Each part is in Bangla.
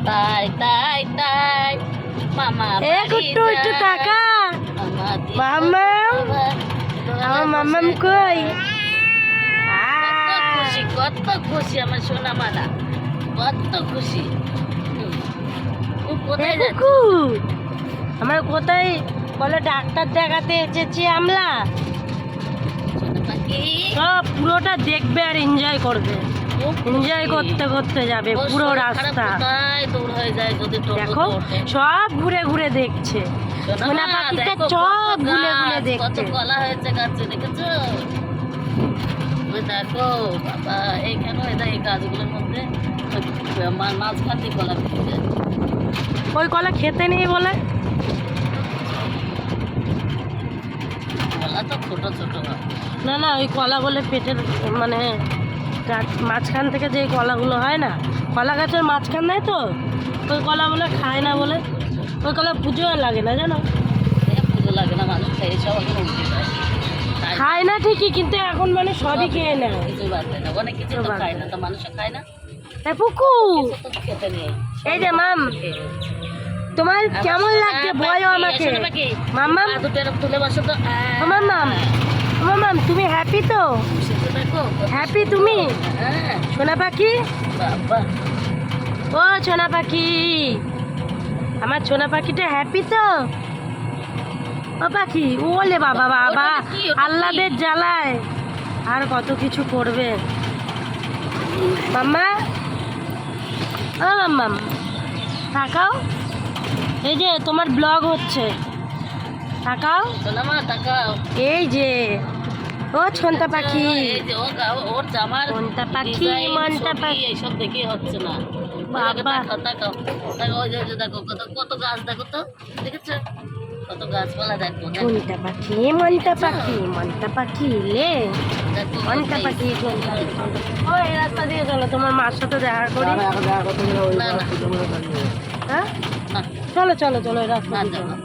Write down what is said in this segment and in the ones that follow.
তাই তাই তাই মামা একটু একটু টাকা মাম্মাম আমার মাম্মাম কই কত খুশি আমার সোনা মানা, কত খুশি। কোথায় কুকু আমরা কোথায় বলে ডাক্তার দেখাতে এসেছি আমরা, সব পুরোটা দেখবে আর এনজয় করবে, এনজয় করতে করতে যাবে পুরো রাস্তা। দূর হয়ে যায় যদি দেখো সব ঘুরে ঘুরে দেখছে, সোনা পাখিটা সব ঘুরে ঘুরে কত দেখছে। কলা হয়েছে গাছে, দেখেছো? দেখো বাবা এইখানে এই গাছগুলোর মধ্যে মাঝখান দিয়ে কলা পেকে যায়। ওই কলা খেতে নেই বলে, কলা তো ছোট ছোট হয়। না না ওই কলা বলে পেটের মানে মাঝখান থেকে যে কলাগুলো হয় না, কলা গাছের মাঝখান নাই তো, ওই কলা বলে খায় না বলে, ওই কলা পুজো লাগে না জানো, পুজো লাগে না, মানুষ খাই সব এখন উঠে যায়, খায় না ঠিকই কিন্তু এখন মানে সবই খেয়ে নেয়। কিছু বাদ দেয় না, অনেক কিছু তো খায় না, তো মানুষও খায় না, পুকু তো খেতে নেই। এই যে মাম তোমার কেমন লাগছে বলো আমাকে মাম্মাম, দুটো এরকম তুলে বসো তো। মাম্মাম মাম্মাম তুমি হ্যাপি তো, দেখো হ্যাপি তুমি হ্যাঁ সোনা পাখি, বাবা ও সোনা পাখি আমার সোনা পাখিটা হ্যাপি তো, ও পাখি ওলে বাবা বাবা আল্লাদের জ্বালায় আর কত কিছু করবে। মাম্মা ও মাম্মাম তাকাও, এই যে তোমার ব্লগ হচ্ছে, তাকাও শোনা মা তাকাও, এই যে ও ছন্তা পাখি, এই যে ওর জামার মনটা পাখি ডিজাইন, মনটা ছবি, পাখি এইসব দেখেই হচ্ছে না। বাবা। তাকাও তাকাও তাকাও, ওই যে দেখো কত কত গাছ, দেখো তো দেখেছো কত গাছপালা, দেখো মনটা পাখি মনটা পাখি মনটা পাখি লে দেখো মনটা পাখি মনটা পাখি। ও এই রাস্তা দিয়ে চলো তোমার মার সাথে দেখা করি। না না হ্যাঁ না, চলো চলো চলো এই রাস্তা না দিয়ে যাবো। চলো।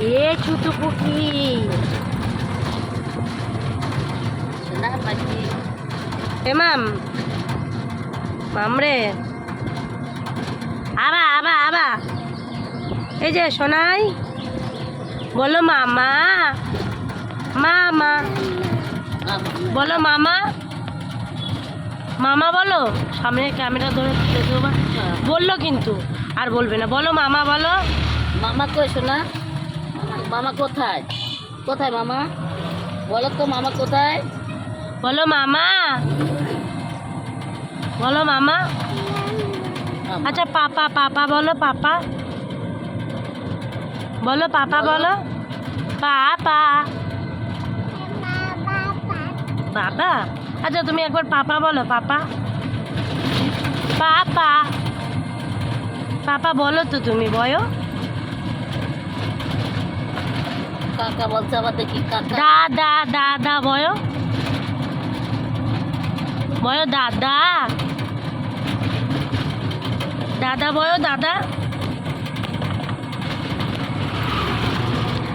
এ ছুটু পুকি শোনা পাখি এ মাম মামরে আবা আবা আবা এই যে সোনাই বলো মামা, মামা বলো মামা, মামা বলো, সামনে ক্যামেরা ধরে দেবো, বললো কিন্তু আর বলবে না, বলো মামা বলো। মামা কই শোনা, মামা কোথায়, কোথায় মামা বলো তো, মামা কোথায়? বলো মামা, বলো মামা। আচ্ছা পাপা, পাপা বলো, পাপা বলো, পাপা বলো, পাপা বাবা। আচ্ছা তুমি একবার পাপা বলো, পাপা পাপা পাপা বলো তো তুমি বলো, কাকা বলছে আবার দেখি, কাকা দাদা দাদা বলো, বলো দাদা, দাদা বলো দাদা।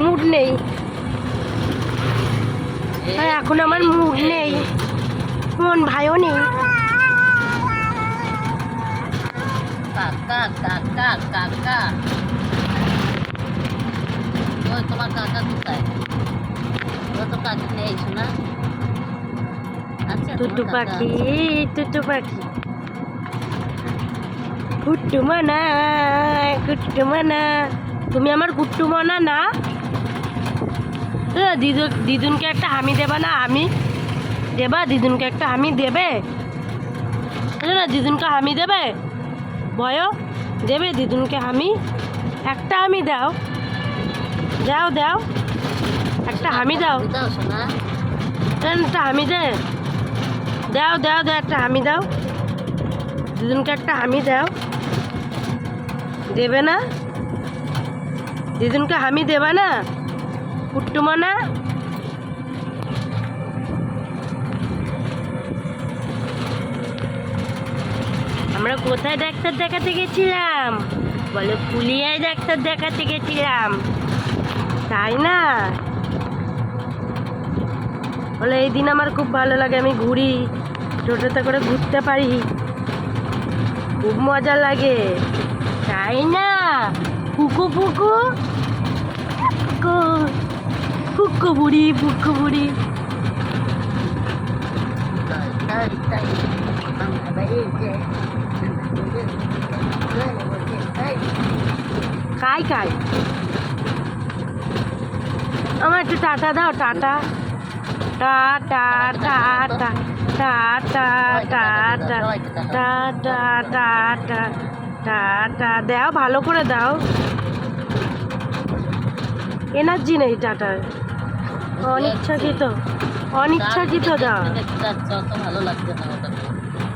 মুড নেই এখন আমার, মুড নেই, মন ভাইও নেই। কাকা কাকা কাকা, ওই তোমার কাকা কোথায়? ও তো কাকি নেই শোনা। আচ্ছা টুটু পাখি টুটু পাখি কুট্টু মানা কুট্টু মানা, তুমি আমার কুট্টু মানা না? দিদুনকে একটা হামি দেবা না, আমি দেবা দিদুনকে একটা হামি দেবে না, দিদুনকে হামি দেবে বয় দেবে দিদুনকে হামি, একটা হামি দাও, দাও দাও একটা হামি দাও, দাও শোনা, একটা হামি দে, দাও দাও দাও একটা হামি দাও, দিদুনকে একটা হামি দাও, দেবে না দিদুনকে হামি দেবা না কুট্টুমা না? আমরা কোথায় ডাক্তার দেখাতে গেছিলাম বলো, ফুলিয়ায় ডাক্তার দেখাতে গেছিলাম তাই না? বলে এই দিন আমার খুব ভালো লাগে, আমি ঘুরি, টোটোতে করে ঘুরতে পারি, খুব মজা লাগে, তাই না? পুকু পুকু পুকু পুকু বুড়ি, পুকু বুড়ি। খাই খাই, আমার একটু টাটা দাও, tata tata tata tata tata tata tata tata দাও, ভালো করে দাও, এনার্জি নেই টাটার, অনিচ্ছাকৃত, অনিচ্ছাকৃত দাও। দেখতে যাচ্ছ, অত ভালো লাগছে না।